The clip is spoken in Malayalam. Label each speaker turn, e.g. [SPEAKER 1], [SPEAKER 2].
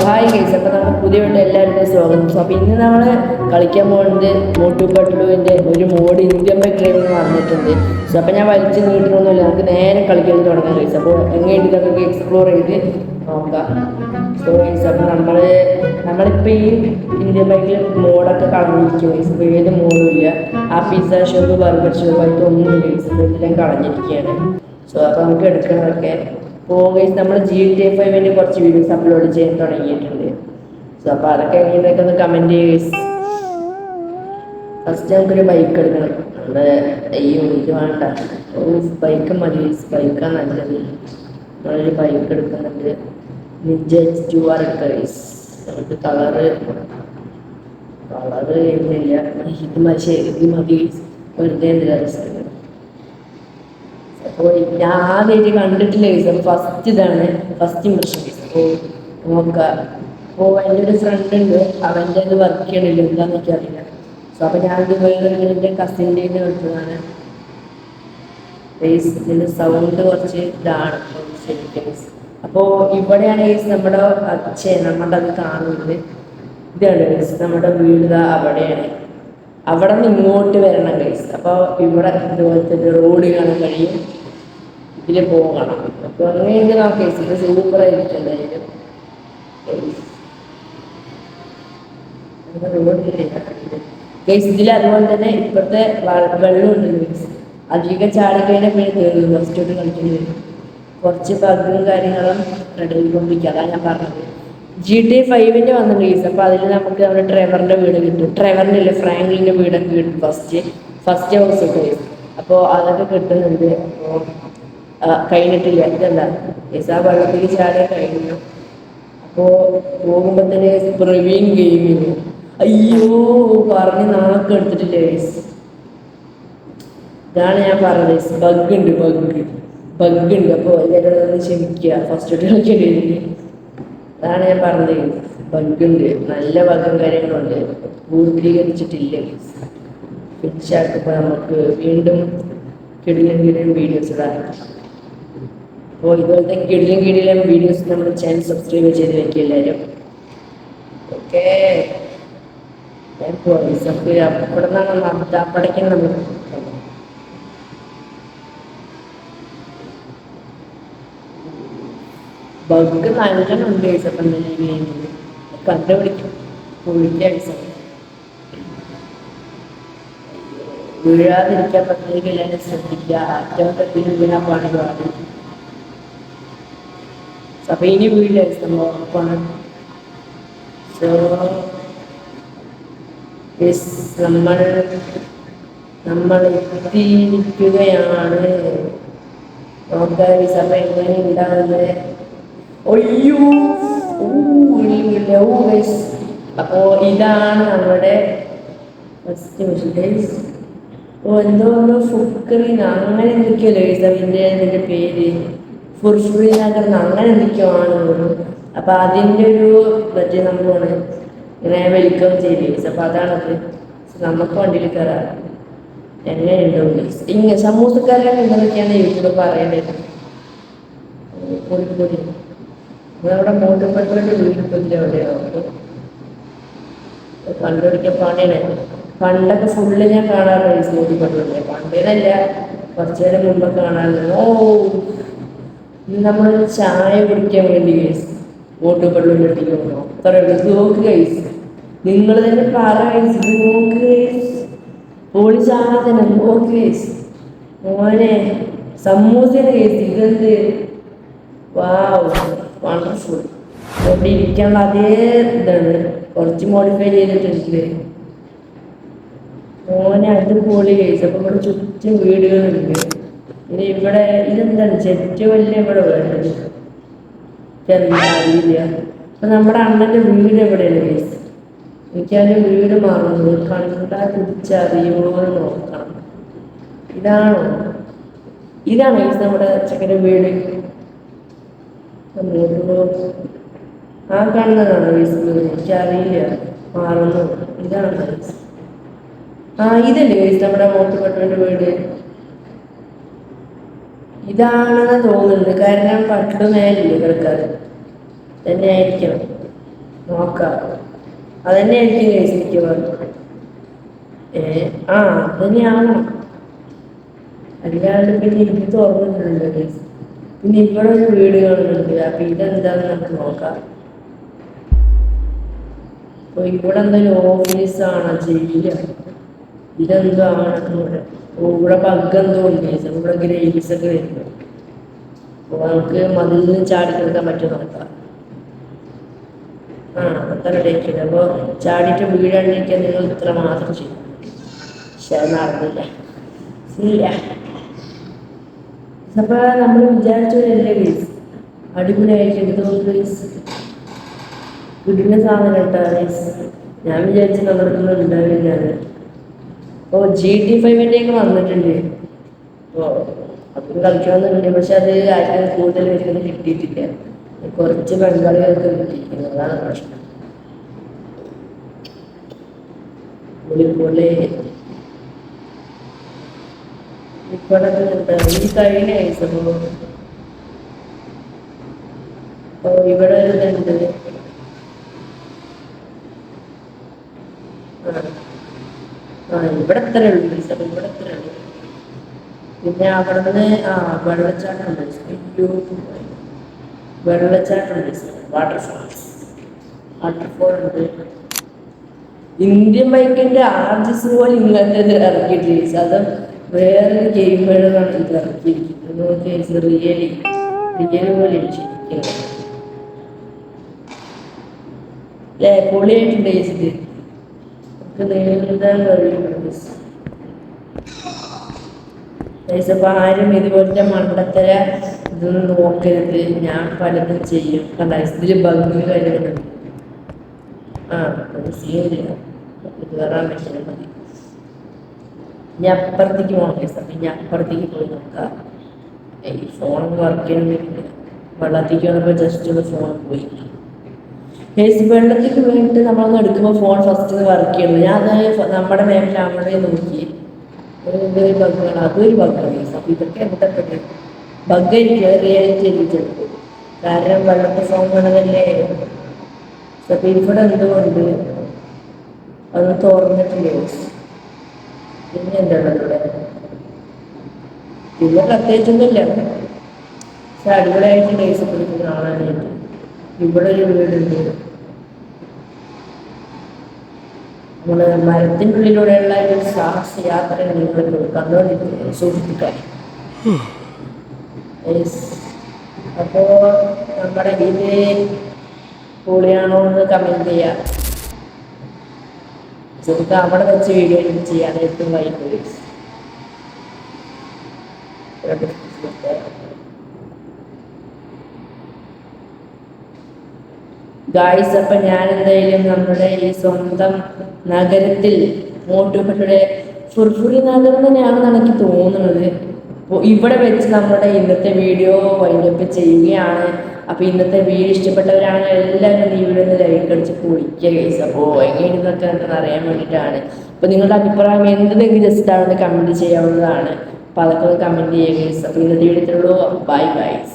[SPEAKER 1] ഹായ് ഗൈസ്, അപ്പോൾ നമ്മൾ പുതിയ വീട്ടിൽ എല്ലാവരുടെയും സ്വാഗതം. അപ്പോൾ ഇന്ന് നമ്മൾ കളിക്കാൻ പോകുന്നത് മോട്ടു പട്ലുവിൻ്റെ ഒരു മോഡ് ഇന്ത്യൻ ബൈക്ക് ഡ്രൈവിംഗ് വന്നിട്ടുണ്ട്. അപ്പോൾ ഞാൻ വലിച്ചു നീട്ടണമെന്നില്ല, നമുക്ക് നേരെ കളിക്കാൻ തുടങ്ങാം ഗൈസ്. അപ്പോൾ എങ്ങനെയുണ്ട് നമുക്ക് എക്സ്പ്ലോർ ചെയ്ത് നോക്കാം. സോ ഗൈസ്, അപ്പോൾ നമ്മളിപ്പോൾ ഈ ഇന്ത്യൻ ബൈക്കിൽ മോഡൊക്കെ കളഞ്ഞിരിക്കും ഗൈസ്. ഇപ്പോൾ ഏത് മോഡും ഇല്ല. ആ പിസ്സ ഷോപ്പ്, ബർഗർ ഷോപ്പ് ആയിട്ട് ഒന്നും ഗൈസ്, എല്ലാം കളഞ്ഞിരിക്കുകയാണ്. സോ അപ്പോൾ നമുക്ക് എടുക്കണതൊക്കെ അപ്പോൾ ഗൈസ് നമ്മൾ GTA 5 കുറച്ച് വീഡിയോസ് അപ്ലോഡ് ചെയ്യാൻ തുടങ്ങിയിട്ടുണ്ട്. സോ അപ്പോൾ അതൊക്കെ എങ്ങനെയൊക്കെ ഒന്ന് കമൻറ്റ് ചെയ്യുക ഗൈസ്. ഫസ്റ്റ് നമുക്കൊരു ബൈക്ക് എടുക്കണം. നമ്മുടെ ഇത് വേണ്ട, ബൈക്ക് മതി, ബൈക്കാണ് നല്ലത്. നമ്മളൊരു ബൈക്ക് എടുക്കുന്നുണ്ട്. നിഞ്ച H2R എടുക്കുക ഗൈസ്. നമുക്ക് കളറ് ഇന്നില്ല, ഇത് മതി വെറുതെ എന്തിനാ റിസ്ക്. അപ്പോൾ ഞാൻ ആദ്യമായിട്ട് കണ്ടിട്ടില്ല ഗൈസ്. അപ്പോൾ ഫസ്റ്റ് ഇതാണ് ഫസ്റ്റ് ഇംപ്രഷൻ ഗൈസ്. അപ്പോൾ നോക്കാം. അപ്പോൾ എൻ്റെ ഒരു ഫ്രണ്ട് ഉണ്ട്, അവൻ്റെ അത് വർക്ക് ചെയ്യണില്ല, എന്താണെന്ന് എനിക്ക് അറിയില്ല. സോ അപ്പോൾ ഞാൻ എൻ്റെ കസിൻ്റെ എടുത്തതാണ് ഗൈസ്. ഇതിൻ്റെ സൗണ്ട് കുറച്ച് ഇതാണ് ശരി ഗൈസ്. അപ്പോൾ ഇവിടെയാണ് ഗൈസ് നമ്മുടെ നമ്മുടെ അത് കാണുന്നത്. ഇതാണ് ഗൈസ് നമ്മുടെ വീട്, അവിടെയാണ്. അവിടെ നിന്ന് ഇങ്ങോട്ട് വരണം ഗൈസ്. അപ്പോൾ ഇവിടെ ഇതുപോലത്തെ റോഡ് കാണാൻ കഴിയും, ഇതിൽ പോകണം. അപ്പോൾ അങ്ങനെയെങ്കിൽ നോക്കാം ഗൈസ്. ഇത് സൂപ്പറായിരിക്കും എന്തായാലും. ഗൈസ് ഇതിൽ അതുപോലെ തന്നെ ഇപ്പോഴത്തെ വെള്ളമുണ്ട് ഗൈസ്. അധികം ചാടിക്കഴിഞ്ഞാൽ പിന്നെ കയറും, ഫസ്റ്റോട്ട് കളിക്കേണ്ടി വരും. കുറച്ച് ബഗ്ഗും കാര്യങ്ങളും റെഡിയായിക്കൊണ്ടിരിക്കുക, അതാണ് ഞാൻ പറഞ്ഞത്. GTA 5 വന്നിട്ടുണ്ട് ഗൈസ്. അപ്പോൾ അതിൽ നമുക്ക് നമ്മുടെ ട്രെവറിൻ്റെ വീട് കിട്ടും. ട്രെവറിൻ്റെ ഫ്രാങ്ക്ലിൻ്റെ വീടൊക്കെ കിട്ടും ഫസ്റ്റ് ഹൗസ് ഗൈസ്. അപ്പോൾ അതൊക്കെ കിട്ടുന്നുണ്ട്. അപ്പോൾ കഴിഞ്ഞിട്ടില്ല, ഇതല്ല ഗൈസ്, ആ വെള്ളത്തിൽ ചാടിയാൽ കഴിഞ്ഞു. അപ്പോൾ പോകുമ്പോൾ തന്നെ പ്രവീൺ ഗെയിമിങ്, അയ്യോ പറഞ്ഞ് നാക്ക് എടുത്തിട്ടില്ല ഗൈസ്. ഇതാണ് ഞാൻ പറഞ്ഞത്, ബഗ് ഉണ്ട്. അപ്പോൾ എല്ലാവരും ക്ഷമിക്കുക, ഫസ്റ്റ് കളിക്കേണ്ടി വരില്ല. അതാണ് ഞാൻ പറഞ്ഞത്, ബഗ്ഗുണ്ട്, നല്ല ബഗ്ഗും കാര്യങ്ങളുണ്ട്. പൂർത്തീകരിച്ചിട്ടില്ല ഗൈസ്. ഫിനിഷാക്കുമ്പോൾ നമുക്ക് വീണ്ടും കിടിലം വീഡിയോസ് ഇടാം. അപ്പോൾ ഇതുപോലത്തെ കിടിലം വീഡിയോസ് നമ്മുടെ ചാനൽ സബ്സ്ക്രൈബ് ചെയ്ത് വെക്കുക എല്ലാവരും. ഓക്കെ, അവിടെ നിന്നാണ് അപ്പടയ്ക്കാൻ നമ്മൾ ബഗ് നല്ലോണം ഗൈസ്. അപ്പം കണ്ടുപിടിക്കും പൊളിക്കാൻ വീഴാതിരിക്കാൻ പറ്റുമെങ്കിൽ എല്ലാവരും ശ്രദ്ധിക്കുക. അറ്റമൊക്കെ വീണാൽ പാടില്ല. അപ്പം ഇനി വീഴില്ല ഉറപ്പാണ്. സോ നമ്മൾ എത്തിയിരിക്കുകയാണ്. നോക്കാം ഗൈസ്. അപ്പം എങ്ങനെ ഉണ്ടാകുന്നത്. ഒയ്യോ ഗൈസ്. അപ്പോൾ ഇതാണ് നമ്മുടെ ഫസ്റ്റ് മെഷീൻ ഗൈസ്. എന്തോ ഫുക്രീൻ അങ്ങനെ എന്തൊക്കെയല്ലോ ഗൈസ് അതിൻ്റെ പേര്, ഫുർഫുറിനഗർ അങ്ങനെ എന്തൊക്കെയോ ആണ്. അപ്പോൾ അതിൻ്റെ ഒരു മറ്റേ നമ്മളാണ് ഇങ്ങനെ വെൽക്കം ചെയ്ത് ഗൈസ്. അപ്പോൾ അതാണത്. നമുക്ക് വണ്ടിയിൽ കയറാം. എങ്ങനെയുണ്ടോ ഗൈസ്. ഇങ്ങനെ സമൂസക്കാരാണ് എന്തൊക്കെയാണ് യൂട്യൂബ് പറയേണ്ടത്. പൊടി നമ്മുടെ മോട്ടുപെട്ടവൻ്റെ വീട്ടിൻ്റെ അവിടെയാണ്. കണ്ടുപിടിക്കാൻ പണിയാണ്. പണ്ടൊക്കെ ഫുള്ള് ഞാൻ കാണാറുണ്ട് മോട്ടുപെട്ടവൻ്റെ. പണ്ടേനല്ല, കുറച്ചു നേരം മുമ്പ് കാണാറുണ്ട്. നമ്മളൊരു ചായ കുടിക്കാൻ വേണ്ടി ഗൈസ് മോട്ടുപെട്ടവൻ്റെ അടുത്തേക്ക് പോകണം. അത്ര നോക്ക് ഗൈസ്, നിങ്ങൾ തന്നെ പറ ഗൈസ്. നോക്ക് ഗൈസ്, പൊളി സാധനം. നോക്ക് ഗൈസ്, മോനെ സമൂസയാണ് ഗൈസ്. ഇതെന്ത് വാവ്, വണ്ടർഫുൾ. അവിടെ ഇരിക്കാനുള്ള അതേ ഇതാണ്, കുറച്ച് മോഡിഫൈ ചെയ്തിട്ടുണ്ട് മോനെ. അത് പൊളി ഗൈസ്. അപ്പോൾ ഇവിടെ ചുറ്റും വീടുകളുണ്ട്. ഇനി ഇവിടെ ഇതെന്താണ് ചെറ്റ് വലിയ ഇവിടെ വേണ്ടത് അറിയില്ല. അപ്പം നമ്മുടെ അണ്ണൻ്റെ വീട് എവിടെയാണ് ഗൈസ്. എനിക്കതിൻ്റെ വീട് മാറുന്നത് കണ്ടാൽ തിരിച്ചറിയുമോന്ന് നോക്കണം. ഇതാണ് ഗൈസ് നമ്മുടെ ചെക്കൻ്റെ വീട്. ആ കാണുന്നതാണ് ഗൈസ് വീട്. എനിക്കറിയില്ല, മാറുന്നു. ഇതാണ് ഗൈസ്. ഇതല്ലേ ഗൈസ് നമ്മുടെ മോട്ടുപെട്ടവൻ്റെ വീട്. ഇതാണെന്ന് തോന്നുന്നുണ്ട്, കാരണം പട്ടിയുടെ മേലില്ലേ കിടക്കാറ് തന്നെ ആയിരിക്കണം. നോക്കാം. അതന്നെ ആയിരിക്കും ഗൈസ് മിക്കവാറും. ആ അതന്നെയാണ്. അല്ലാണ്ട് പിന്നെ ഇത് തുറന്നിട്ടുണ്ട് ഗൈസ്. പിന്നെ ഇവിടെ ഒരു വീട് കാണുന്നുണ്ട്. അപ്പൊ ഇതെന്താന്ന് നമുക്ക് നോക്കാം. അപ്പൊ ഇവിടെ എന്തെങ്കിലും ഓഫീസാണ് ചെയ്യില്ല. ഇതെന്താണ് ഇവിടെ? ഇവിടെ ബഗ് എന്തോ ഉണ്ട്. ഇവിടെ ഗ്രേവീസ് ഒക്കെ വരുന്നു. അപ്പൊ നമുക്ക് മതിലിൽ ചാടി കിടക്കാൻ പറ്റുമോ നോക്കാം. ആ അത്ര റെഡിയാക്കിയത്. അപ്പൊ ചാടിയിട്ട് വീഴാണ്ടിരിക്കാൻ നിങ്ങൾ ഇത്ര മാത്രം ചെയ്യും. പക്ഷെ നടന്നില്ല. ശരിയാ. അപ്പൊ നമ്മൾ വിചാരിച്ചവരല്ലേ ഗൈസ്. അടിപൊളിയായിട്ട് എടുത്തു ഗൈസ്. വീടിന്റെ സാധനം കേട്ടോ ഗൈസ്. ഞാൻ വിചാരിച്ചു നമ്മുടെ അടുത്തൊന്നും ഉണ്ടാവില്ല. ഓ GT5 ഒക്കെ വന്നിട്ടുണ്ട്. ഓ അതും കളിക്കണമെന്നുണ്ട്. പക്ഷെ അത് ആർക്കും കൂടുതൽ വരുന്നത് കിട്ടിയിട്ടില്ല. കുറച്ച് ബംഗാളികൾക്ക് കിട്ടിയിരിക്കുന്നത്. അതാണ് പ്രശ്നം. പൊളിപ്പൊളി ഇവിടെ ഈ കഴിഞ്ഞ സംഭവം. ഓ ഇവിടെ ഒരു ഇതുണ്ട്. ഇവിടെ എത്ര ഉള്ളു ഇവിടെ എത്ര ഉള്ളു. പിന്നെ അവിടെ നിന്ന് വെള്ളച്ചാട്ടം ഉണ്ട്. വെള്ളച്ചാട്ടം ഉണ്ട്. വാട്ടർഫോൾ ഉണ്ട്. ഇന്ത്യൻ ബൈക്കിന്റെ ആർജിസ് പോലെ ഇങ്ങനത്തെ ഇറക്കിയിട്ടില്ല. അത് വേറൊരു ഗെയിമുകളാണ് ഇത് ഇറക്കിയിരിക്കുന്നത്. റിയലി പോലെ ശരിക്കും അല്ലേ. പൊളിയായിട്ടുണ്ട് ഇത്. നമുക്ക് നേരിടാൻ കഴിയുന്നുണ്ട്. അപ്പൊ ആരും ഇതുപോലത്തെ മണ്ടത്തര ഇതൊന്നും നോക്കരുത്. ഞാൻ പലതും ചെയ്യും. കണ്ട ഇതില് ബഗ് കാര്യങ്ങളുണ്ട്. സീനില്ല. കയറാൻ പറ്റില്ല. മതി. ഇനി അപ്പുറത്തേക്ക് പോകണം. ഇനി അപ്പുറത്തേക്ക് പോയി നോക്കാം. ഈ ഫോൺ വർക്ക് ചെയ്യുന്നില്ല. വെള്ളത്തേക്ക് വന്നപ്പോൾ ജസ്റ്റ് ഒന്ന് ഫോൺ പോയി. വെള്ളത്തേക്ക് വേണ്ടിയിട്ട് നമ്മളൊന്ന് എടുക്കുമ്പോൾ ഫോൺ ഫസ്റ്റ് വർക്ക് ചെയ്യുന്നത്. ഞാൻ അത് നമ്മുടെ മേഖല അവിടെ നോക്കി ഒരു ബഗ്ഗാണ്. അതൊരു ബഗ്ഗാണ്. അപ്പൊ ഇതൊക്കെ എന്തൊക്കെ ബഗ് റിയാലിറ്റി ചെയ്തിട്ടുണ്ട്. കാരണം വെള്ളത്തിൽ ഫോൺ വേണമല്ലേ. അപ്പൊ ഇവിടെ എന്തുകൊണ്ട് അത് തുറന്നിട്ടില്ലേ. പിന്നെ എന്താണ് ഇവിടെ. പിന്നെ പ്രത്യേകിച്ചൊന്നുമില്ല. പക്ഷെ അടിപൊളിയായിട്ട് ഡേയ്സ് പിടിക്കുന്ന കാണാനായിട്ട്. ഇവിടെ ഒരു വീടുണ്ട്. നമ്മള് മരത്തിൻ്റെ ഉള്ളിലൂടെയുള്ള ഒരു സാഹസ യാത്ര നിങ്ങൾ കണ്ടുകൊണ്ടിരിക്കുന്നത് സുഹൃത്തുക്കളെ. അപ്പോ നമ്മുടെ ഇത് പൊളിയാണോ എന്ന് കമന്റ് ചെയ്യാം. ശരിക്കും അവിടെ വെച്ച് വീഡിയോ എഡിറ്റ് ചെയ്യാൻ ഏറ്റവും വൈകി. ഗായ്സ് അപ്പൊ ഞാൻ എന്തായാലും നമ്മുടെ ഈ സ്വന്തം നഗരത്തിൽ മോട്ടുപെട്ടിയുടെ ഫുർഫുറി നഗരം തന്നെയാണെന്നാണ് എനിക്ക് തോന്നുന്നത്. അപ്പോൾ ഇവിടെ വെച്ച് നമ്മുടെ ഇന്നത്തെ വീഡിയോ വൈൻഡപ്പ് ചെയ്യുകയാണ്. അപ്പോൾ ഇന്നത്തെ വീഡിയോ ഇഷ്ടപ്പെട്ടവരാണെങ്കിൽ എല്ലാവരും ഈ വീഡിയോ ഒന്ന് ലൈക്ക് അടിച്ച് പൊളിക്കുക ഗൈസ്. അപ്പോൾ എങ്ങനെയെന്നൊക്കെ ഉണ്ടെന്ന് അറിയാൻ വേണ്ടിയിട്ടാണ്. അപ്പോൾ നിങ്ങളുടെ അഭിപ്രായം എന്തെങ്കിലും ജസ്റ്റ് ആണെന്ന് കമൻറ്റ് ചെയ്യാവുന്നതാണ്. അപ്പോൾ അതൊക്കെ ഒന്ന് കമൻറ്റ് ചെയ്യുക ഗൈസ്. അപ്പോൾ ഇന്നത്തെ വീഡിയോ ബൈ ഗൈസ്.